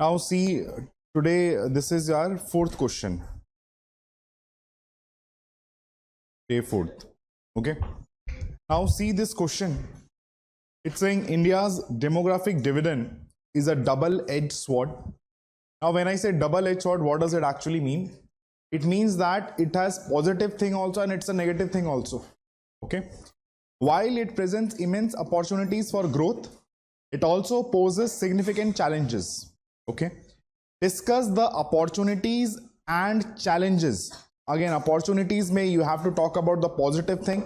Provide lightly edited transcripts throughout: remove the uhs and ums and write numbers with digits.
Now see, today this is our fourth question. Day fourth. Okay. Now see this question. It's saying India's demographic dividend is a double-edged sword. Now when I say double-edged sword, what does it actually mean? It means that it has positive thing also and it's a negative thing also. Okay. While it presents immense opportunities for growth, it also poses significant challenges. Okay. Discuss the opportunities and challenges. Again, opportunities may you have to talk about the positive thing.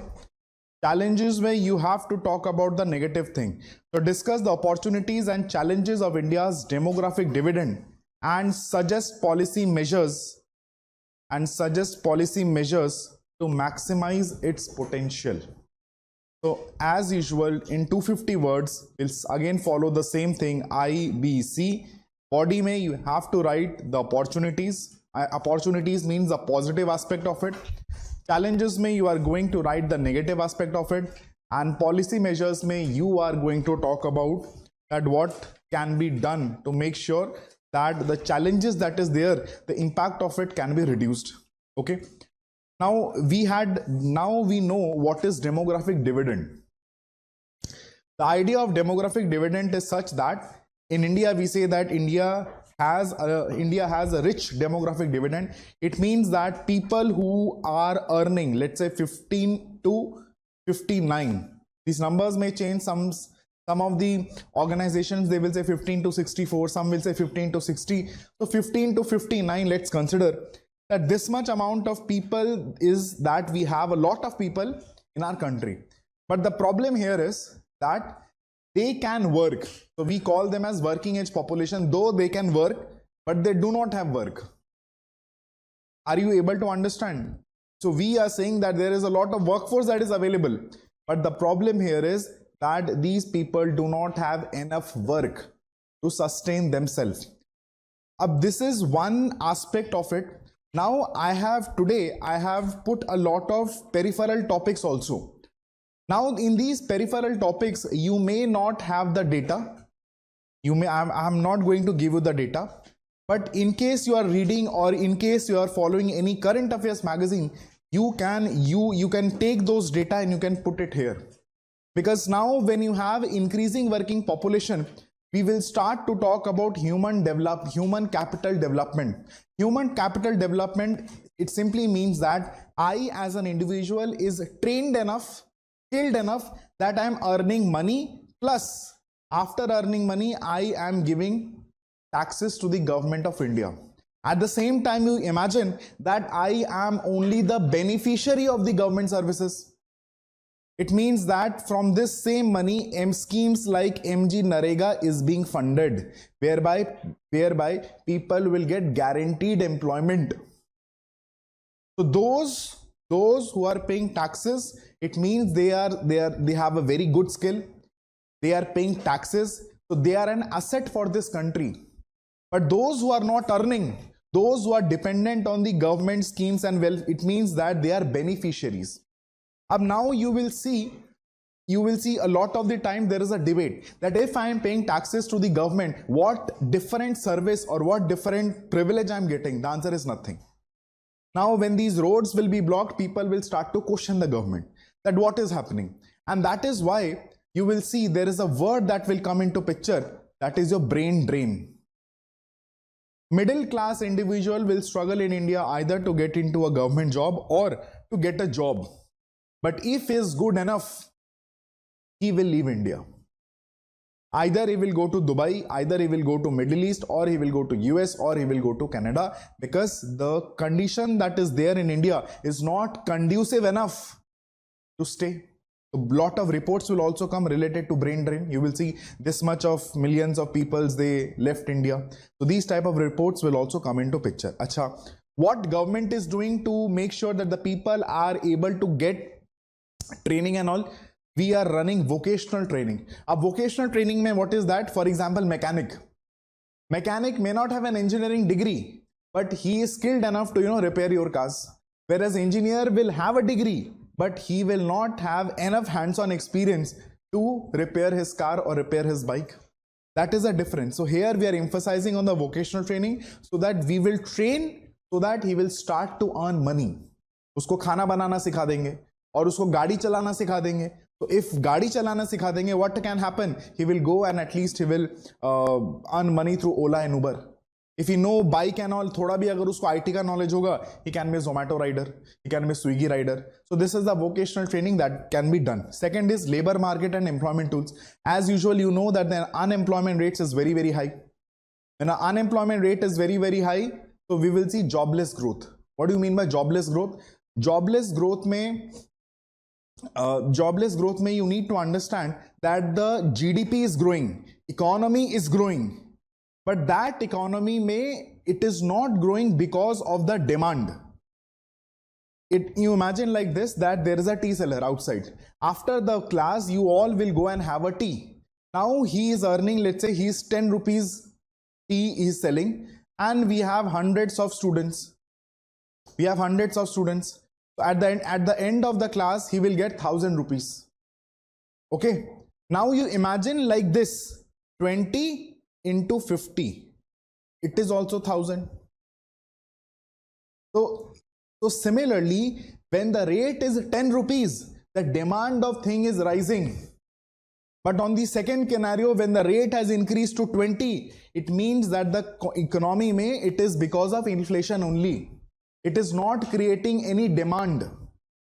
Challenges where you have to talk about the negative thing. So discuss the opportunities and challenges of India's demographic dividend and suggest policy measures to maximize its potential. So as usual, in 250 words, we'll again follow the same thing, I, B, C. Body में you have to write the opportunities. Opportunities means the positive aspect of it. Challenges में you are going to write the negative aspect of it. And policy measures में you are going to talk about that what can be done to make sure that the challenges that is there, the impact of it can be reduced. Okay. Now we know what is demographic dividend. The idea of demographic dividend is such that in India we say that India has a rich demographic dividend. It means that people who are earning, let's say 15 to 59, these numbers may change. Some of the organizations, they will say 15 to 64, some will say 15 to 60. So 15 to 59, let's consider that this much amount of people is that we have a lot of people in our country. But the problem here is that they can work. So we call them as working age population, though they can work, but they do not have work. Are you able to understand? So we are saying that there is a lot of workforce that is available, but the problem here is that these people do not have enough work to sustain themselves. This is one aspect of it. Now I have put a lot of peripheral topics also. Now in these peripheral topics, you may not have the data. I'm not going to give you the data, but in case you are reading or in case you are following any current affairs magazine, you can take those data and you can put it here. Because now when you have increasing working population, we will start to talk about human capital development. Human capital development, it simply means that I as an individual is trained enough, skilled enough that I am earning money, plus after earning money I am giving taxes to the government of India. At the same time, you imagine that I am only the beneficiary of the government services. It means that from this same money, schemes like MG Narega is being funded, whereby people will get guaranteed employment. So those who are paying taxes, it means they have a very good skill. They are paying taxes, so they are an asset for this country. But those who are not earning, those who are dependent on the government schemes and wealth, it means that they are beneficiaries. Now you will see a lot of the time there is a debate that if I am paying taxes to the government, what different service or what different privilege I am getting? The answer is nothing. Now when these roads will be blocked, people will start to question the government that what is happening. And that is why you will see there is a word that will come into picture, that is your brain drain. Middle class individual will struggle in India either to get into a government job or to get a job. But if he is good enough, he will leave India. Either he will go to Dubai, either he will go to Middle East, or he will go to US, or he will go to Canada, because the condition that is there in India is not conducive enough to stay. A lot of reports will also come related to brain drain. You will see this much of millions of people, they left India. So these type of reports will also come into picture. Acha, what government is doing to make sure that the people are able to get training and all? We are running vocational training. A vocational training mein what is that? For example, mechanic may not have an engineering degree, but he is skilled enough to repair your cars. Whereas engineer will have a degree, but he will not have enough hands-on experience to repair his car or repair his bike. That is a difference. So here we are emphasizing on the vocational training so that we will train so that he will start to earn money. उसको खाना बनाना सिखा देंगे और उसको गाड़ी चलाना सिखा देंगे. So if गाड़ी चलाना सिखा देंगे, what can happen? He will go and at least he will earn money through Ola and Uber. If you know bike and all, थोड़ा भी अगर उसको IT का knowledge होगा, he can be a Zomato rider, he can be a Swiggy rider. So this is the vocational training that can be done. Second is labor market and employment tools. As usual, you know that the unemployment rates is very, very high. When the unemployment rate is very, very high, so we will see jobless growth. What do you mean by jobless growth? Jobless growth में you need to understand that the GDP is growing, economy is growing. But that economy it is not growing because of the demand. You imagine like this, that there is a tea seller outside. After the class, you all will go and have a tea. Now he is earning, let's say he is 10 rupees tea he is selling, and we have hundreds of students. So at the end of the class, he will get 1,000 rupees. Okay. Now you imagine like this, 20 into 50, it is also 1,000. So similarly, when the rate is 10 rupees, the demand of thing is rising. But on the second scenario, when the rate has increased to 20, it means that the economy it is because of inflation only. It is not creating any demand.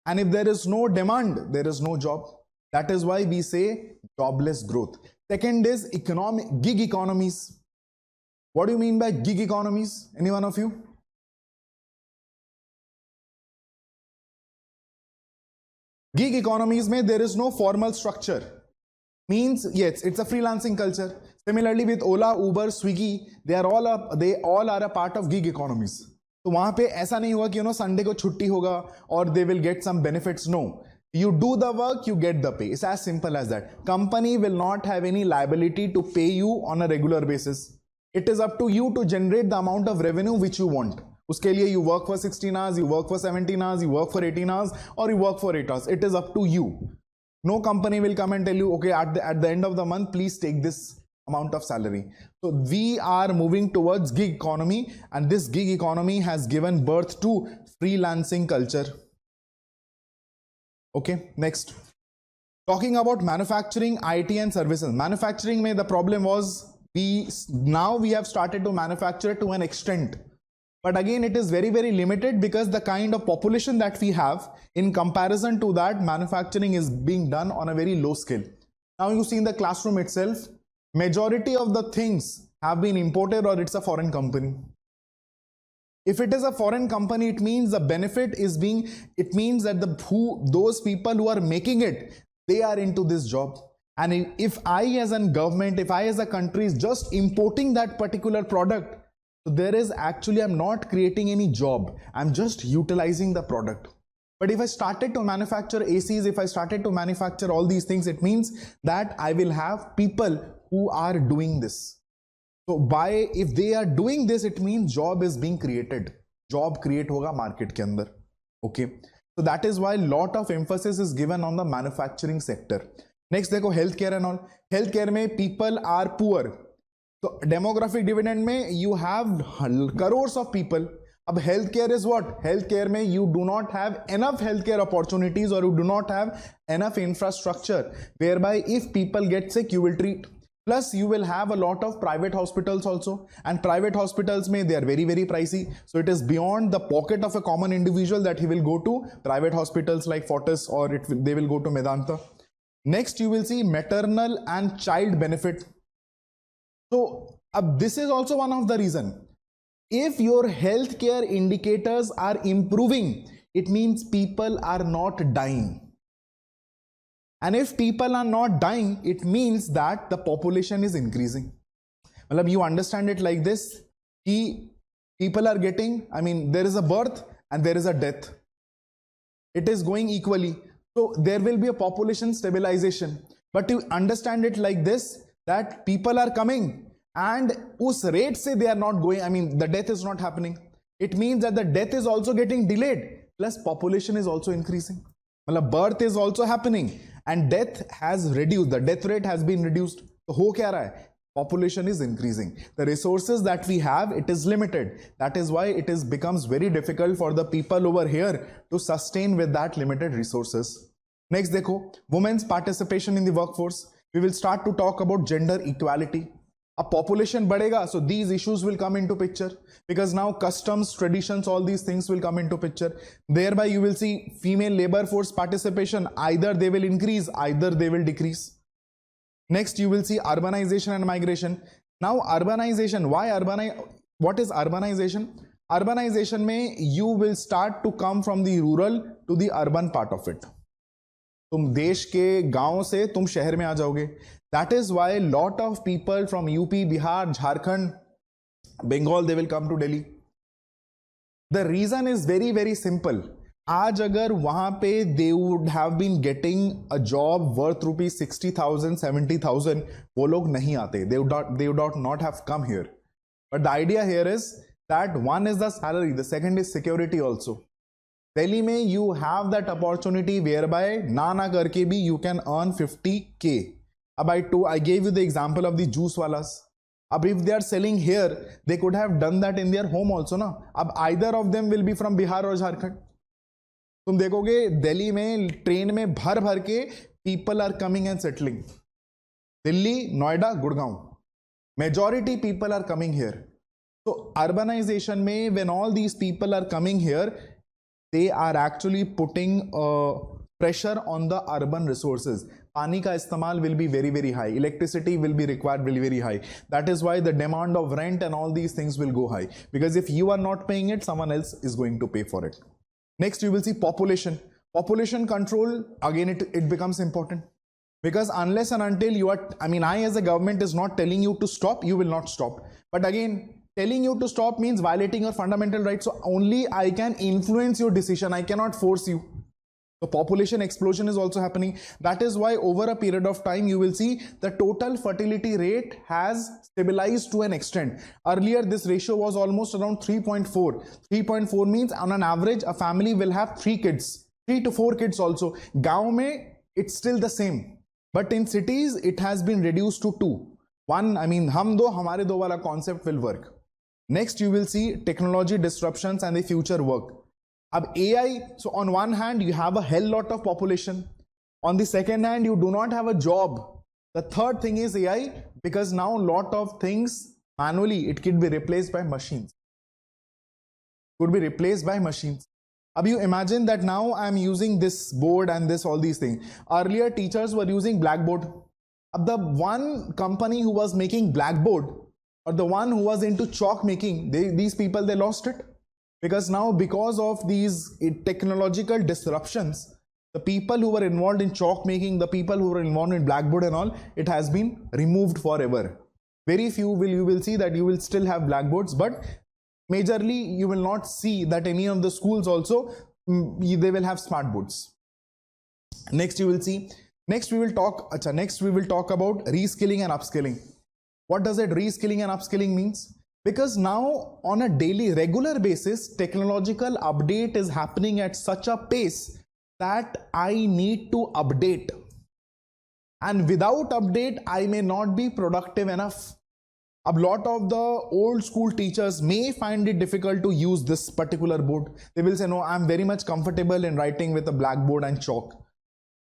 And if there is no demand, there is no job. That is why we say jobless growth. Second is gig economies. What do you mean by gig economies? Any one of you? Gig economies there is no formal structure. Means yes, it's a freelancing culture. Similarly with Ola, Uber, Swiggy, they all are a part of gig economies. तो वहां पे ऐसा नहीं होगा कि Sunday को छुट्टी होगा और they will get some benefits. No. You do the work, you get the pay. It's as simple as that. Company will not have any liability to pay you on a regular basis. It is up to you to generate the amount of revenue which you want. उसके लिए you work for 16 hours, you work for 17 hours, you work for 18 hours, or you work for 8 hours. It is up to you. No company will come and tell you, okay, at the end of the month, please take this amount of salary. So we are moving towards gig economy, and this gig economy has given birth to freelancing culture. Okay, next. Talking about manufacturing, IT and services. Manufacturing the problem was now we have started to manufacture to an extent. But again, it is very, very limited because the kind of population that we have, in comparison to that, manufacturing is being done on a very low scale. Now you see in the classroom itself, majority of the things have been imported or it's a foreign company. If it is a foreign company, it means the benefit is it means that those people who are making it, they are into this job. And if I as a government, if I as a country is just importing that particular product, so there is actually, I'm not creating any job. I'm just utilizing the product. But if I started to manufacture ACs, if I started to manufacture all these things, it means that I will have people who are doing this. So if they are doing this, it means job is being created. Job create hoga market ke andar. Okay. So that is why lot of emphasis is given on the manufacturing sector. Next, देखो healthcare and all. Healthcare में people are poor. So demographic dividend में you have crores of people. अब healthcare is what? Healthcare में you do not have enough healthcare opportunities or you do not have enough infrastructure whereby if people get sick, you will treat. Plus, you will have a lot of private hospitals also, and private hospitals they are very, very pricey. So it is beyond the pocket of a common individual that he will go to private hospitals like Fortis or they will go to Medanta. Next, you will see maternal and child benefit. So this is also one of the reasons. If your healthcare indicators are improving, it means people are not dying. And if people are not dying, it means that the population is increasing. You understand it like this. People are getting, there is a birth and there is a death. It is going equally. So there will be a population stabilization. But you understand it like this, that people are coming and us rate say they are not going, the death is not happening. It means that the death is also getting delayed, plus population is also increasing. Birth is also happening and death has reduced, the death rate has been reduced. So ho kya raha hai? Population is increasing. The resources that we have, it is limited. That is why it is becomes very difficult for the people over here to sustain with that limited resources. Next देखो, women's participation in the workforce. We will start to talk about gender equality. A population बढ़ेगा, so these issues will come into picture, because now customs, traditions, all these things will come into picture. Thereby you will see female labor force participation, either they will increase, either they will decrease. Next, you will see urbanization and migration. Now, urbanization, what is urbanization? Urbanization में you will start to come from the rural to the urban part of it. तुम देश के गांव से तुम शहर में आ जाओगे. That is why lot of people from UP, Bihar, Jharkhand, Bengal, they will come to Delhi. The reason is very, very simple. आज अगर वहां पे they would have been getting a job worth rupees 60,000, 70,000, वो लोग नहीं आते. They would not have come here. But the idea here is that one is the salary, the second is security also. Delhi में you have that opportunity whereby ना करके भी you can earn 50k. अब I gave you the example of the juice walas. अब if they are selling here, they could have done that in their home also ना. अब either of them will be from Bihar or Jharkhand. तुम देखोगे दिल्ली में train में भर भर के people are coming and settling. Delhi, Noida, Gurgaon, majority people are coming here. तो अर्बनाइजेशन में when all these people are coming here, they are actually putting pressure on the urban resources. पानी का इस्तेमाल will be very very high, electricity will be required very very high. That is why the demand of rent and all these things will go high, because if you are not paying it, someone else is going to pay for it. Next, you will see population. Population control, again, it becomes important. Because unless and until you are, I as a government is not telling you to stop, you will not stop. But again, telling you to stop means violating your fundamental rights. So only I can influence your decision. I cannot force you. The population explosion is also happening. That is why over a period of time, you will see the total fertility rate has stabilized to an extent. Earlier, this ratio was almost around 3.4. 3.4 means on an average, a family will have 3 kids, 3 to 4 kids also. Gaon mein, it's still the same. But in cities, it has been reduced to 2. One, hum do, hamare do wala concept will work. Next, you will see technology disruptions and the future work. Ab AI, so on one hand, you have a hell lot of population. On the second hand, you do not have a job. The third thing is AI, because now a lot of things manually, it could be replaced by machines. Could be replaced by machines. Ab you imagine that now I'm using this board and this, all these things. Earlier, teachers were using blackboard. Ab the one company who was making blackboard, or the one who was into chalk making, these people, they lost it. Because now, because of these technological disruptions, the people who were involved in chalk making, the people who were involved in blackboard and all, it has been removed forever. Very few you will see that you will still have blackboards, but majorly you will not see that any of the schools also, they will have smart boards. Next we will talk about reskilling and upskilling. What does that reskilling and upskilling means? Because now on a daily regular basis, technological update is happening at such a pace that I need to update, and without update I may not be productive enough. A lot of the old school teachers may find it difficult to use this particular board. They will say, no, I'm very much comfortable in writing with a blackboard and chalk.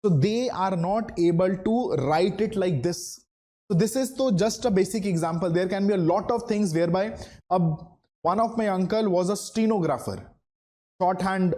So they are not able to write it like this. So this is just a basic example. There can be a lot of things whereby one of my uncle was a stenographer, shorthand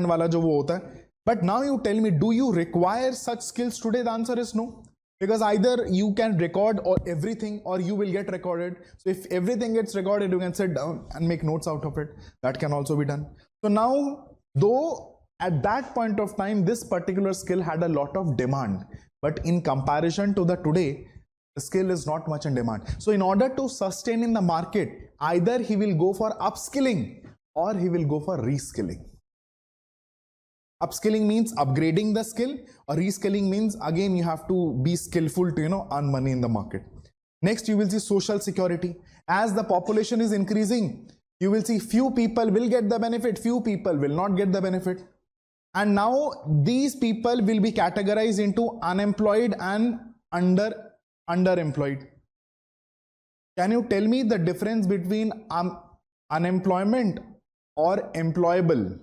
wala jo wo hota hai. But now you tell me, do you require such skills today? The answer is no, because either you can record or everything, or you will get recorded. So if everything gets recorded, you can sit down and make notes out of it. That can also be done. So now, though at that point of time, this particular skill had a lot of demand, but in comparison to the today, the skill is not much in demand. So in order to sustain in the market, either he will go for upskilling or he will go for reskilling. Upskilling means upgrading the skill, or reskilling means again you have to be skillful to earn money in the market. Next, you will see social security. As the population is increasing, you will see few people will get the benefit, few people will not get the benefit. And now these people will be categorized into unemployed and underemployed. Can you tell me the difference between unemployment or employable?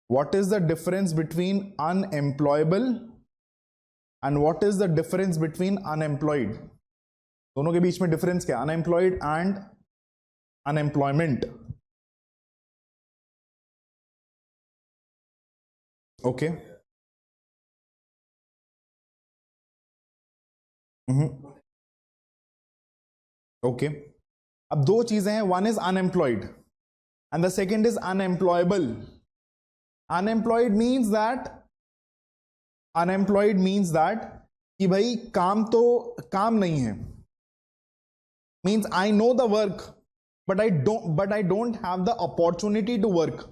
What is the difference between unemployable and what is the difference between unemployed? दोनों के बीच में difference क्या? Unemployed and unemployment. Okay. Okay. अब दो चीजें हैं, one is unemployed and the second is unemployable. Unemployed means that कि भाई काम नहीं है. Means I know the work but I don't have the opportunity to work.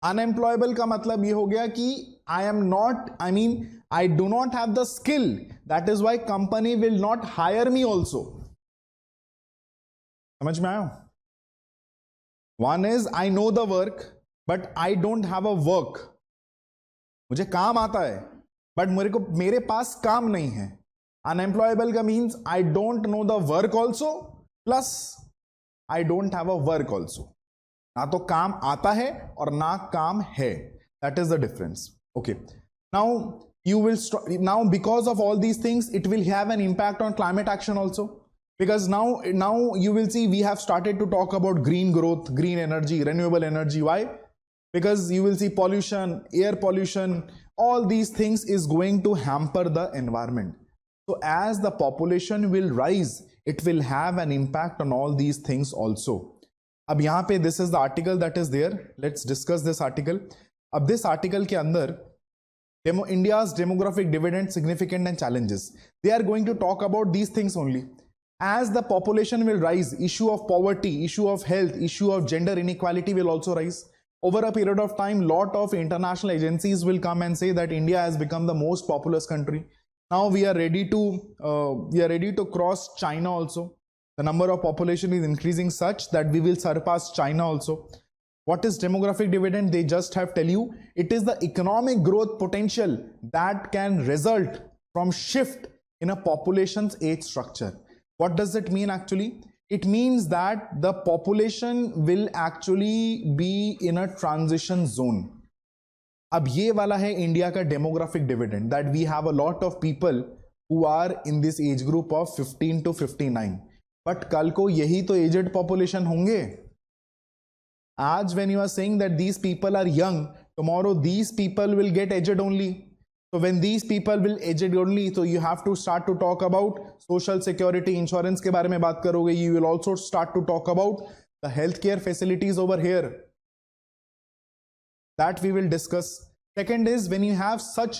Unemployable का मतलब ये हो गया कि I do not have the skill, that is why company will not hire me also. समझ में आया? One is I know the work but I don't have a work. मुझे काम आता है but मेरे पास काम नहीं है. Unemployable का means I don't know the work also plus I don't have a work also. ना तो काम आता है और ना काम है. That is the difference. Okay. Now you will now because of all these things it will have an impact on climate action also. Because now you will see we have started to talk about green growth, green energy, renewable energy. Why? Because you will see pollution, air pollution, all these things is going to hamper the environment. So as the population will rise, it will have an impact on all these things also. अब यहाँ पे this is the article that is there. Let's discuss this article. अब this article के अंदर India's demographic dividend, significant and challenges. They are going to talk about these things only. As the population will rise, issue of poverty, issue of health, issue of gender inequality will also rise. Over a period of time, lot of international agencies will come and say that India has become the most populous country. Now we are ready to cross China also. The number of population is increasing such that we will surpass China also. What is demographic dividend? They just have tell you it is the economic growth potential that can result from shift in a population's age structure. What does it mean actually? It means that the population will actually be in a transition zone. अब ये वाला है India का demographic dividend, that we have a lot of people who are in this age group of 15 to 59. But कल को यही तो aged population होंगे. आज when you are saying that these people are young, tomorrow these people will get aged only. So when these people will aged only, so you have to start to talk about social security, insurance के बारे में बात करोगे. You will also start to talk about the healthcare facilities over here. That we will discuss. Second is when you have such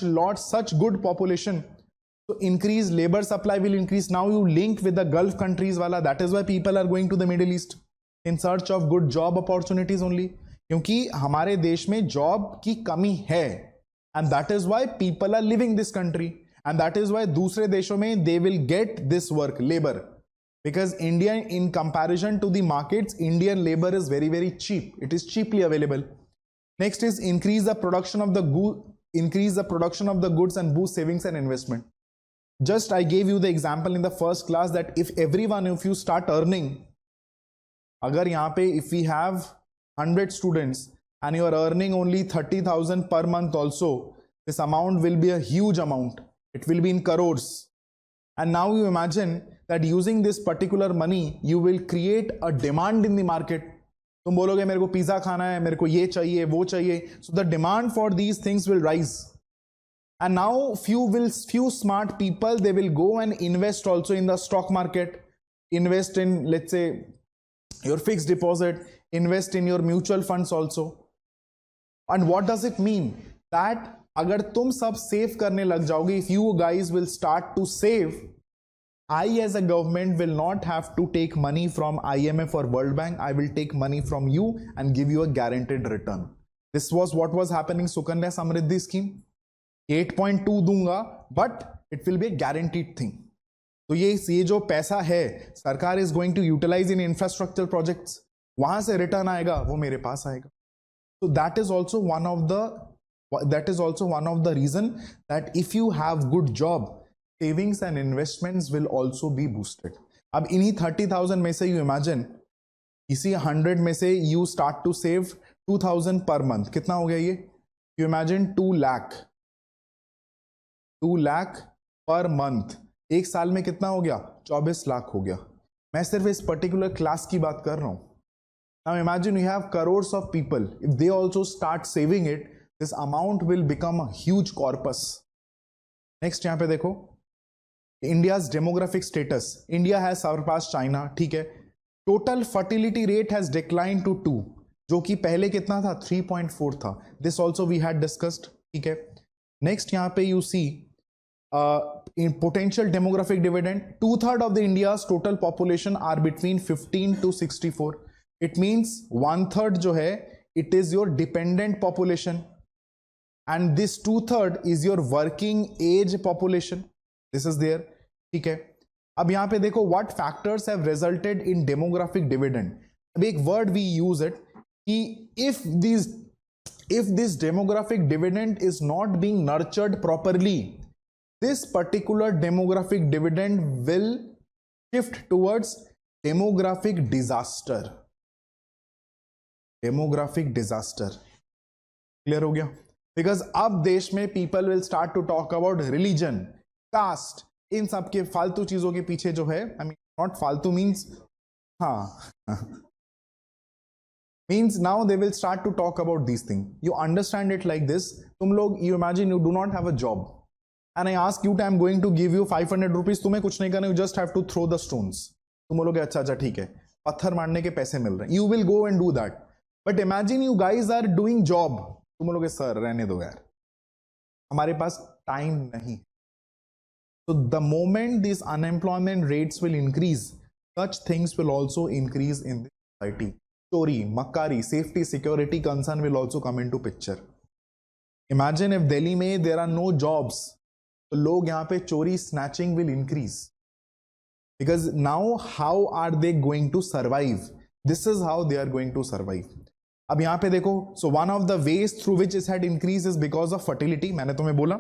good population, so increase labor supply will increase. Now you link with the Gulf countries wala. That is why people are going to the Middle East in search of good job opportunities only. क्योंकि हमारे देश में job की कमी है. And that is why people are leaving this country. And that is why दूसरे देशों में they will get this work, labor. Because India, in comparison to the markets, Indian labor is very, very cheap. It is cheaply available. Next is increase the production of the goods and boost savings and investment. Just I gave you the example in the first class that if you start earning, अगर यहाँ पे if we have 100 students and you are earning only 30,000 per month also, this amount will be a huge amount. It will be in crores. And now you imagine that using this particular money, you will create a demand in the market. तुम बोलोगे मेरे को pizza खाना है, मेरे को ये चाहिए, वो चाहिए. So the demand for these things will rise. And now few smart people, they will go and invest also in the stock market, invest in, let's say, your fixed deposit, invest in your mutual funds also. And what does it mean? That अगर तुम सब save करने लग जाओगे, if you guys will start to save, I as a government will not have to take money from IMF or World Bank. I will take money from you and give you a guaranteed return. This was what was happening Sukanya Samriddhi scheme. 8.2 दूंगा, but it will be a guaranteed thing. तो ये जो पैसा है, सरकार is going to utilize in infrastructure projects. वहां से return आएगा, वो मेरे पास आएगा. So that is also one of the That is also one of the reason that if you have good job, savings and investments will also be boosted. अब इन्हीं 30,000 में से you imagine, इसी 100 में से you start to save 2,000 per month. कितना हो गया ये? You imagine 2 lakh 2 lakh per month. एक साल में कितना हो गया? 24 लाख हो गया. मैं सिर्फ इस पर्टिकुलर क्लास की बात कर रहा हूं. Now imagine you have crores of people. If they also start saving it, this amount will become a huge corpus. Next यहाँ पे देखो, India's demographic status. India has surpassed China. ठीक है. Total fertility rate has declined to 2, जो कि पहले कितना था? 3.4 था. This also we had discussed. ठीक है. Next यहाँ पे you see in potential demographic dividend, 2/3 of the India's total population are between 15 to 64. It means 1/3 जो है, it is your dependent population, and this 2/3 is your working age population. This is there. ठीक है. अब यहाँ पे देखो what factors have resulted in demographic dividend. अब एक word we use it कि if this demographic dividend is not being nurtured properly, this particular demographic dividend will shift towards demographic disaster. Demographic disaster. Clear हो गया? Because अब देश में people will start to talk about religion, caste, इन सब के फालतू चीजों के पीछे जो है, I mean not फालतू means हाँ means now they will start to talk about these things. You understand it like this. तुम लोग, you imagine you do not have a job and I ask you, I'm going to give you 500 rupees. तुम्हें कुछ नहीं करना, you just have to throw the stones. तुम बोलोगे अच्छा अच्छा ठीक है, पत्थर मारने के पैसे मिल रहे हैं. You will go and do that. But imagine you guys are doing job. तुम बोलोगे सर रहने दो यार, हमारे पास टाइम नहीं. So the moment these unemployment rates will increase, such things will also increase in the society. Chori, makari, safety, security concern will also come into picture. Imagine if Delhi में there are no jobs, तो लोग यहाँ पे चोरी, snatching will increase. Because now how are they going to survive? This is how they are going to survive. अब यहाँ पे देखो, so one of the ways through which it had increased is because of fertility. मैंने तुम्हें बोला.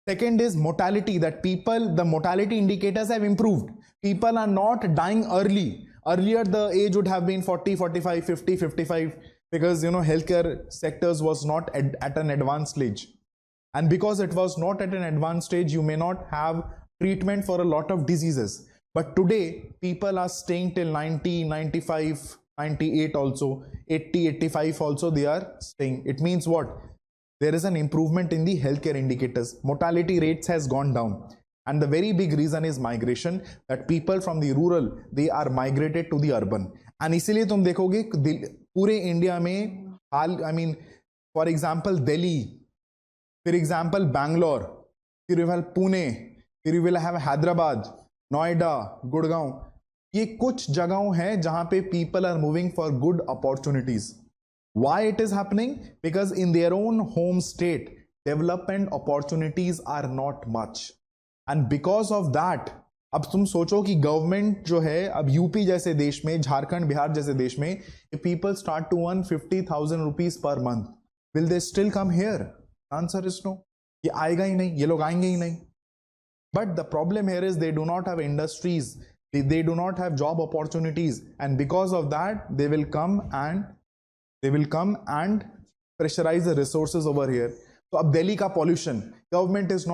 Second is mortality, that people, the mortality indicators have improved. People are not dying early. Earlier the age would have been 40, 45, 50, 55 because healthcare sectors was not at an advanced stage. And because it was not at an advanced stage, you may not have treatment for a lot of diseases. But today, people are staying till 90, 95, 98 also, 80, 85 also they are staying. It means what? There is an improvement in the healthcare indicators. Mortality rates has gone down. And the very big reason is migration, that people from the rural, they are migrated to the urban. And इसीलिए तुम देखोगे पूरे India में for example Delhi, for example Bangalore, फिर you will have Pune, फिर you will have Hyderabad, Noida, Gurgaon. ये कुछ जगहों हैं जहां पे people are moving for good opportunities. Why it is happening? Because in their own home state, development opportunities are not much. And because of that, अब तुम सोचो कि गवर्नमेंट जो है अब यूपी जैसे देश में, झारखंड, बिहार जैसे देश में, if people start to earn 50,000 rupees per month, will they still come here? Answer is no. ये आएगा ही नहीं, ये लोग आएंगे ही नहीं. But the problem here is they do not have industries, they do not have job opportunities, and because of that, they will come and pressurize the resources over here. So अब Delhi का pollution, government is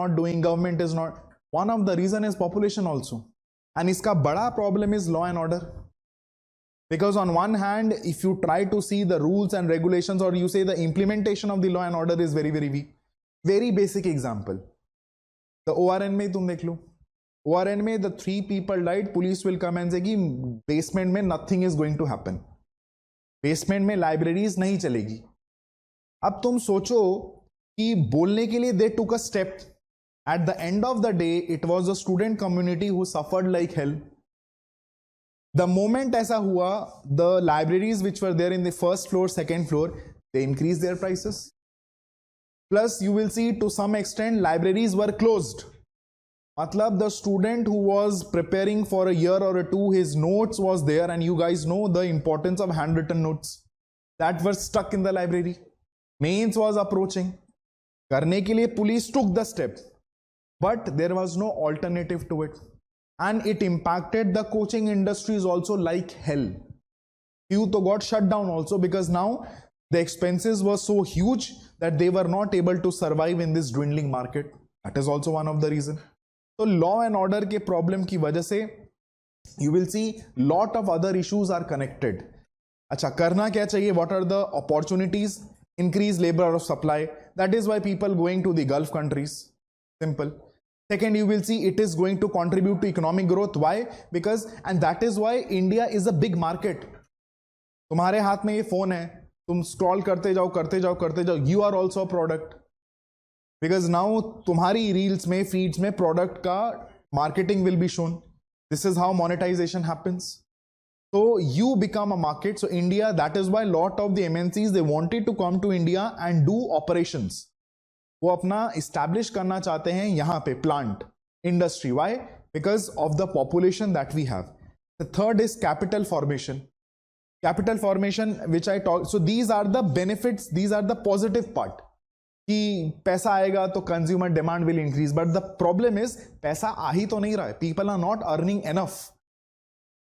not. One of the reason is population also. And इसका बड़ा problem is law and order. Because on one hand, if you try to see the rules and regulations, or you say the implementation of the law and order is very, very weak. Very basic example. The ORN में तुम देख लो. ORN में the 3 people died, police will come and say कि basement में nothing is going to happen. Basement में libraries नहीं चलेगी. अब तुम सोचो कि बोलने के लिए they took a step. At the end of the day, it was the student community who suffered like hell. The moment ऐसा हुआ, the libraries which were there in the first floor, second floor, they increased their prices. Plus, you will see to some extent libraries were closed. Matlab, the student who was preparing for a year or two, his notes was there, and you guys know the importance of handwritten notes that were stuck in the library. Mains was approaching. करने के लिए police took the step, but there was no alternative to it, and it impacted the coaching industries also like hell. Few तो got shut down also because now the expenses were so huge that they were not able to survive in this dwindling market. That is also one of the reason. So law and order के problem की वजह से you will see lot of other issues are connected. अच्छा करना क्या चाहिए? What are the opportunities? Increase labor of supply. That is why people going to the Gulf countries. Simple. Second, you will see it is going to contribute to economic growth. Why? Because, and that is why India is a big market. तुम्हारे हाथ में ये phone है, तुम scroll करते जाओ करते जाओ करते जाओ, you are also product, because now तुम्हारी रील्स में फीड्स में प्रोडक्ट का marketing will be shown. This is how monetization happens. So you become a market. So India, that is why lot of the MNCs they wanted to come to India and do operations. वो अपना establish करना चाहते हैं यहाँ पे plant industry. Why? Because of the population that we have. The third is capital formation. Capital formation, which I talk. So these are the benefits. These are the positive part. कि पैसा आएगा तो consumer demand will increase. But the problem is पैसा आ ही तो नहीं रहा है. People are not earning enough.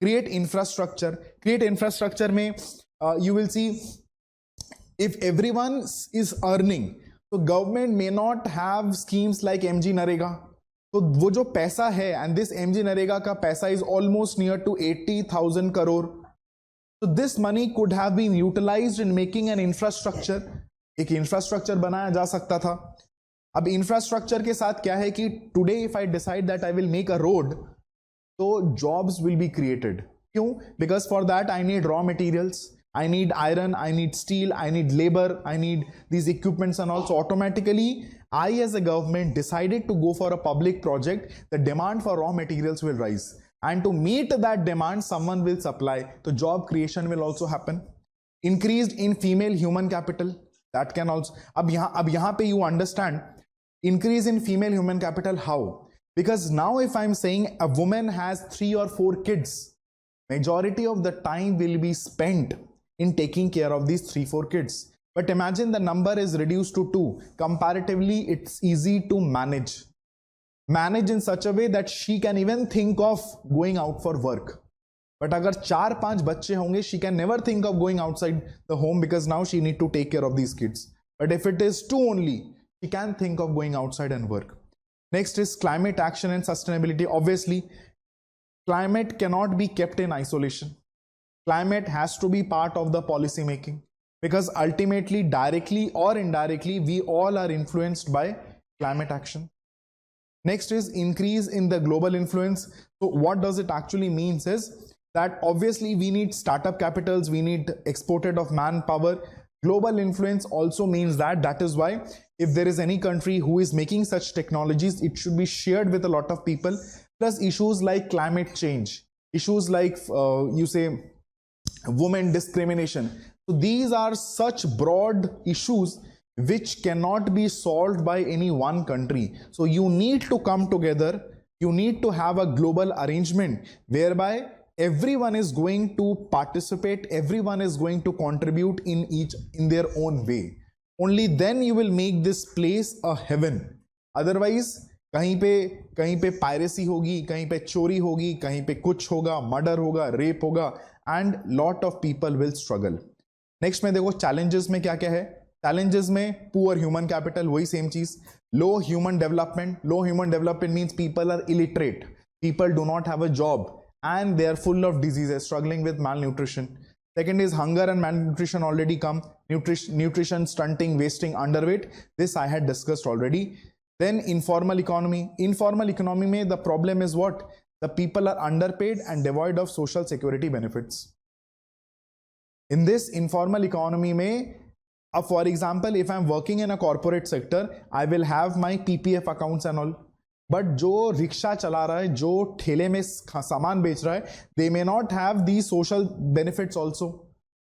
Create infrastructure में you will see if everyone is earning, so government may not have schemes like MG Narega. तो वो जो पैसा है, and this MG Narega का पैसा is almost near to 80,000 crore. So this money could have been utilized in making an infrastructure. एक infrastructure बनाया जा सकता था. अब infrastructure के साथ क्या है कि today if I decide that I will make a road, so jobs will be created. क्यों? Because for that I need raw materials, I need iron, I need steel, I need labor, I need these equipments, and also automatically I as a government decided to go for a public project, the demand for raw materials will rise, and to meet that demand someone will supply, so job creation will also happen. Increased in female human capital, that can also. अब यहाँ पे you understand increase in female human capital how? Because now if I'm saying a woman has 3 or 4 kids, majority of the time will be spent in taking care of these 3-4 kids. But imagine the number is reduced to 2. Comparatively, it's easy to manage. Manage in such a way that she can even think of going out for work. But agar 4-5 बच्चे होंगे, she can never think of going outside the home because now she need to take care of these kids. But if it is 2 only, she can think of going outside and work. Next is climate action and sustainability. Obviously, climate cannot be kept in isolation. Climate has to be part of the policy making because ultimately, directly or indirectly, we all are influenced by climate action. Next is increase in the global influence. So what does it actually means is that obviously we need startup capitals, we need exported of manpower. Global influence also means that is why if there is any country who is making such technologies, it should be shared with a lot of people. Plus issues like climate change, issues like you say women discrimination. So these are such broad issues which cannot be solved by any one country. So you need to come together, you need to have a global arrangement whereby everyone is going to participate, everyone is going to contribute in their own way. Only then you will make this place a heaven. Otherwise कहीं पे piracy होगी, कहीं पे चोरी होगी, कहीं पे कुछ होगा, मर्डर होगा, रेप होगा, and lot of people will struggle. Next में देखो चैलेंजेस में क्या क्या है. चैलेंजेस में पुअर ह्यूमन कैपिटल, वही सेम चीज. Low human development means people are illiterate, people do not have a job and they are full of diseases, struggling with malnutrition. Second is hunger and malnutrition already come. Nutrition stunting, wasting, underweight. This I had discussed already. Then informal economy. Informal economy mein the problem is what? The people are underpaid and devoid of social security benefits. In this informal economy mein, for example, if I'm working in a corporate sector, I will have my PPF accounts and all. But जो rickshaw चला रहा है, जो ठेले में सामान बेच रहा है, they may not have the social benefits also.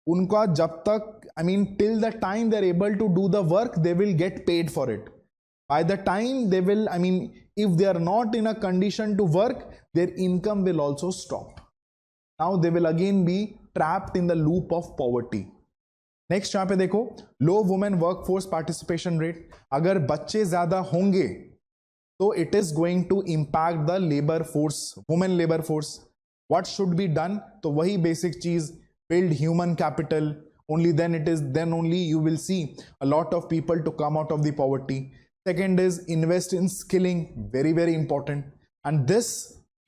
उनका जब तक till the time they are able to do the work, they will get paid for it. By the time they will if they are not in a condition to work, their income will also stop. Now they will again be trapped in the loop of poverty. Next यहाँ पे देखो, low women workforce participation rate, अगर बच्चे ज्यादा होंगे तो it is going to impact the labour force, women labour force. What should be done? तो वही बेसिक चीज, build human capital. Only then only you will see a lot of people to come out of the poverty. Second is invest in skilling, very very important, and this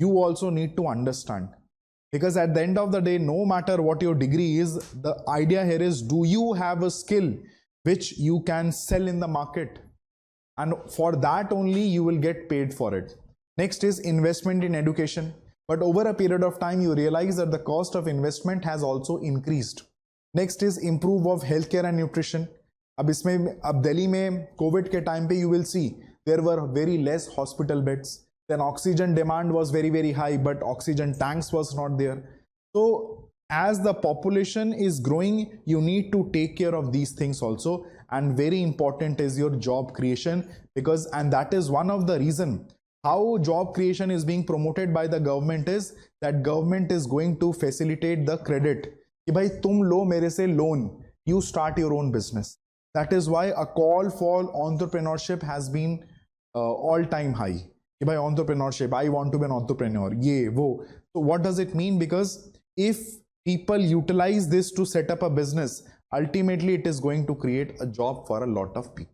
you also need to understand, because at the end of the day, no matter what your degree is, the idea here is, do you have a skill which you can sell in the market, and for that only you will get paid for it. Next is investment in education. But over a period of time, you realize that the cost of investment has also increased. Next is improve of healthcare and nutrition. अब दिल्ली में Covid के time पे you will see there were very less hospital beds. Then oxygen demand was very very high, but oxygen tanks was not there. So as the population is growing, you need to take care of these things also. And very important is your job creation, because and that is one of the reason how job creation is being promoted by the government is that government is going to facilitate the credit कि भाई तुम लो मेरे से loan, you start your own business. That is why a call for entrepreneurship has been all time high कि भाई entrepreneurship, I want to be an entrepreneur, ये वो. So what does it mean? Because if people utilize this to set up a business, ultimately it is going to create a job for a lot of people.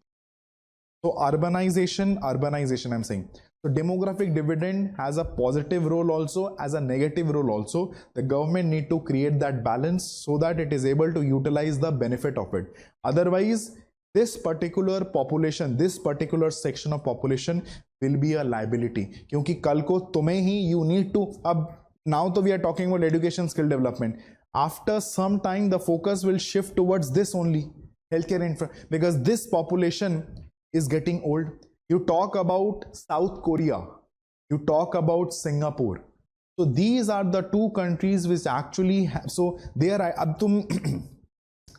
So urbanization I'm saying. So demographic dividend has a positive role also, as a negative role also. The government need to create that balance so that it is able to utilize the benefit of it. Otherwise, this particular population, this particular section of population will be a liability. क्योंकि कल को तुम्हें ही you need to, अब now तो we are talking about education skill development. After some time, the focus will shift towards this only, healthcare infra, because this population is getting old. You talk about South Korea, you talk about Singapore. So these are the two countries which actually have, so there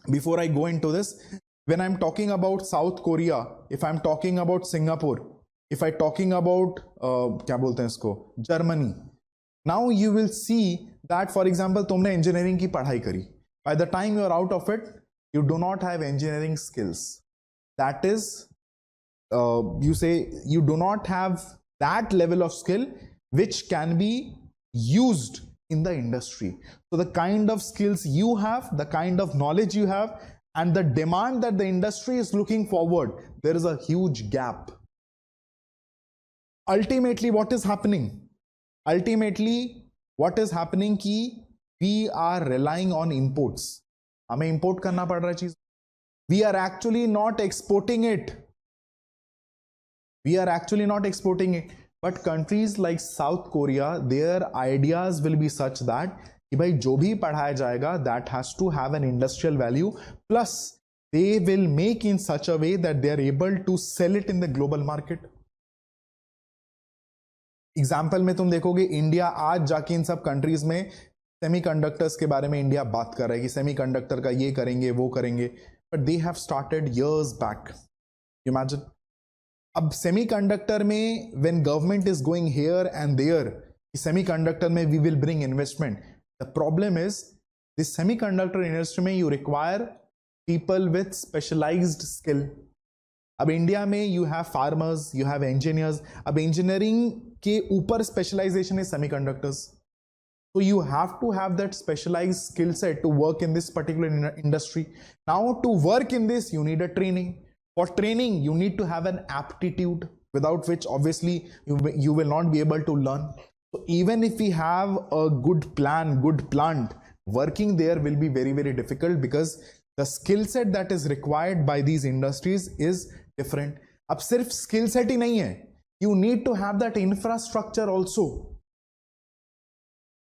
before I go into this, when I'm talking about South Korea, if I'm talking about Singapore, if I'm talking about क्या बोलते हैं इसको, Germany, now you will see that, for example, तुमने engineering की पढ़ाई करी, by the time you are out of it, you do not have engineering skills. That is, you say you do not have that level of skill which can be used in the industry. So the kind of skills you have, the kind of knowledge you have, and the demand that the industry is looking forward, there is a huge gap. Ultimately what is happening? What is happening कि we are relying on imports. हमें import करना पड़ रहा है चीज. We are actually not exporting it. But countries like South Korea, their ideas will be such that कि भाई जो भी पढ़ाया जाएगा, that has to have an industrial value, plus they will make in such a way that they are able to sell it in the global market. Example में तुम देखोगे, India आज जाके इन सब कंट्रीज में सेमीकंडक्टर्स के बारे में इंडिया बात कर रहा है कि सेमीकंडक्टर का ये करेंगे वो करेंगे, but they have started years back. Imagine, अब सेमीकंडक्टर में when government is going here and there, semiconductor में we will bring investment. The problem is this semiconductor industry में you require people with specialised skill. अब India में you have farmers, you have engineers. अब engineering के ऊपर specialisation is semiconductors. So you have to have that specialized skill set to work in this particular industry. Now to work in this, you need a training. For training, you need to have an aptitude, without which obviously you will not be able to learn. So even if we have a good plan, good plant, working there will be very, very difficult because the skill set that is required by these industries is different. अब सिर्फ skill set ही नहीं है, you need to have that infrastructure also.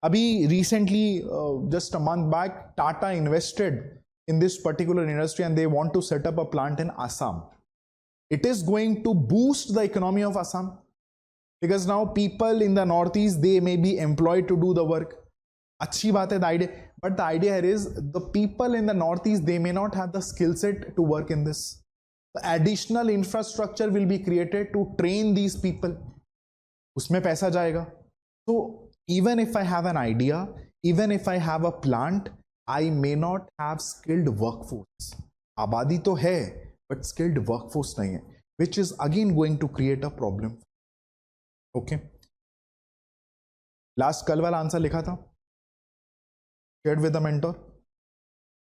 Abhi recently, just a month back, Tata invested in this particular industry and they want to set up a plant in Assam. It is going to boost the economy of Assam because now people in the northeast, they may be employed to do the work. Achhi baat hai, the idea, but the idea here is the people in the northeast, they may not have the skill set to work in this. The additional infrastructure will be created to train these people. Usme paisa jayega. So even if I have an idea, even if I have a plant, I may not have skilled workforce, आबादी तो है but skilled workforce नहीं है, which is again going to create a problem. Okay, last कल वाला answer लिखा था, shared with the mentor.